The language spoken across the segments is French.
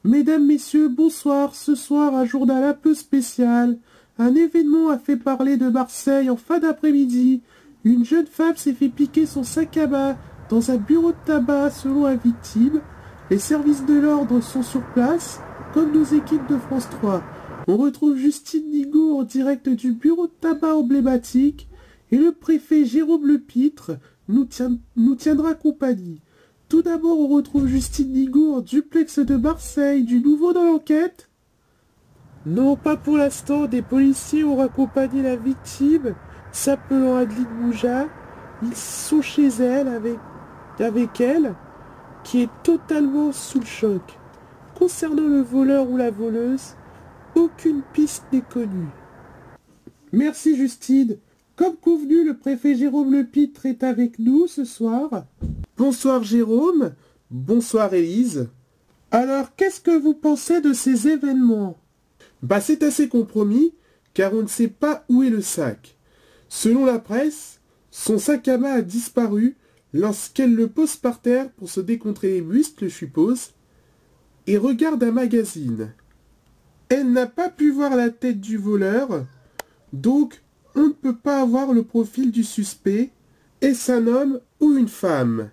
Mesdames, Messieurs, bonsoir. Ce soir, un journal un peu spécial. Un événement a fait parler de Marseille en fin d'après-midi. Une jeune femme s'est fait piquer son sac à main dans un bureau de tabac selon la victime. Les services de l'ordre sont sur place, comme nos équipes de France 3. On retrouve Justine Nigaud en direct du bureau de tabac emblématique et le préfet Jérôme Lepitre nous tiendra compagnie. Tout d'abord, on retrouve Justine Nigaud en duplex de Marseille. Du nouveau dans l'enquête? Non, pas pour l'instant. Des policiers ont accompagné la victime, s'appelant Adeline Mouja. Ils sont chez elle avec elle, qui est totalement sous le choc. Concernant le voleur ou la voleuse, aucune piste n'est connue. Merci Justine. Comme convenu, le préfet Jérôme Lepitre est avec nous ce soir. Bonsoir Jérôme. Bonsoir Élise. Alors, qu'est-ce que vous pensez de ces événements? C'est assez compromis, car on ne sait pas où est le sac. Selon la presse, son sac à main a disparu lorsqu'elle le pose par terre pour se décontrer les muscles, je suppose, et regarde un magazine. Elle n'a pas pu voir la tête du voleur, donc on ne peut pas avoir le profil du suspect. Est-ce un homme ou une femme?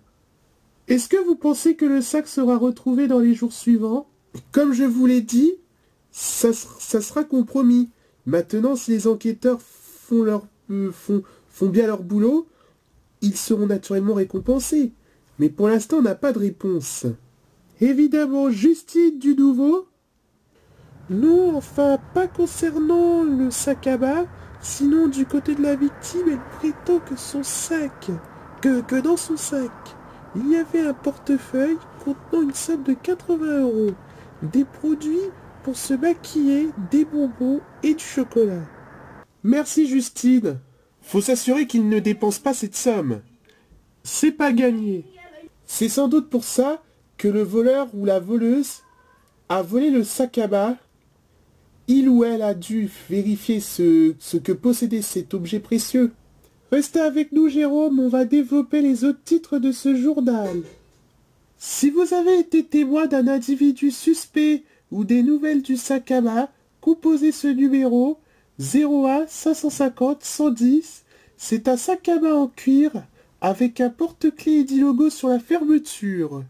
Est-ce que vous pensez que le sac sera retrouvé dans les jours suivants? Comme je vous l'ai dit, ça sera compromis. Maintenant, si les enquêteurs font bien leur boulot, ils seront naturellement récompensés. Mais pour l'instant, on n'a pas de réponse. Évidemment, Justine du nouveau? Non, enfin, pas concernant le sac à main. Sinon, du côté de la victime, elle prétend que dans son sac, il y avait un portefeuille contenant une somme de 80 €, des produits pour se maquiller, des bonbons et du chocolat. Merci Justine. Faut s'assurer qu'il ne dépense pas cette somme. C'est pas gagné. C'est sans doute pour ça que le voleur ou la voleuse a volé le sac à main. Il ou elle a dû vérifier ce que possédait cet objet précieux. Restez avec nous Jérôme, on va développer les autres titres de ce journal. Si vous avez été témoin d'un individu suspect ou des nouvelles du sac à main, composez ce numéro 01 550 110. C'est un sac à main en cuir avec un porte-clés et 10 logos sur la fermeture.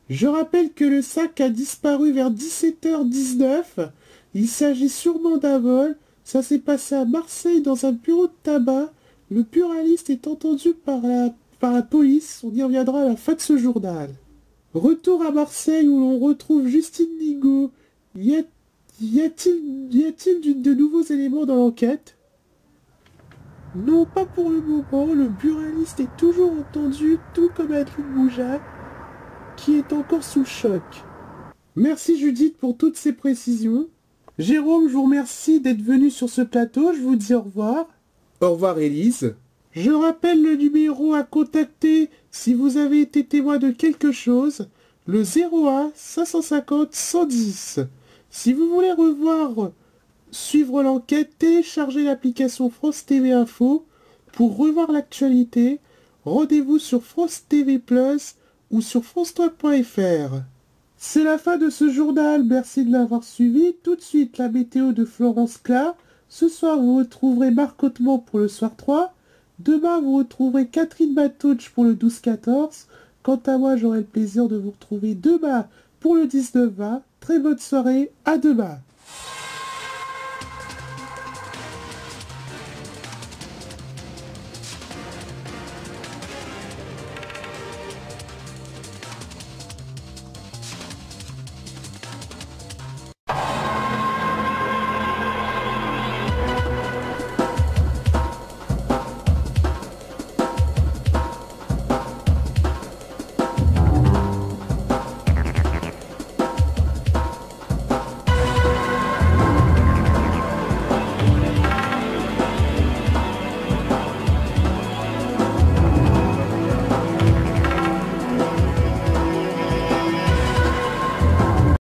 Je rappelle que le sac a disparu vers 17h19. Il s'agit sûrement d'un vol. Ça s'est passé à Marseille dans un bureau de tabac. Le buraliste est entendu par la police. On y reviendra à la fin de ce journal. Retour à Marseille où l'on retrouve Justine Nigaud. Y a-t-il de nouveaux éléments dans l'enquête? Non, pas pour le moment. Le buraliste est toujours entendu, tout comme Adeline Mouja, qui est encore sous choc. Merci Judith pour toutes ces précisions. Jérôme, je vous remercie d'être venu sur ce plateau. Je vous dis au revoir. Au revoir Élise. Je rappelle le numéro à contacter si vous avez été témoin de quelque chose. Le 01 550 110. Si vous voulez suivre l'enquête, téléchargez l'application France TV Info. Pour revoir l'actualité, rendez-vous sur France TV Plus ou sur france3.fr. C'est la fin de ce journal, merci de l'avoir suivi. Tout de suite, la météo de Florence Clar. Ce soir, vous retrouverez Marc Hautement pour le soir 3. Demain, vous retrouverez Catherine Batouch pour le 12-14. Quant à moi, j'aurai le plaisir de vous retrouver demain pour le 19-20. Très bonne soirée, à demain.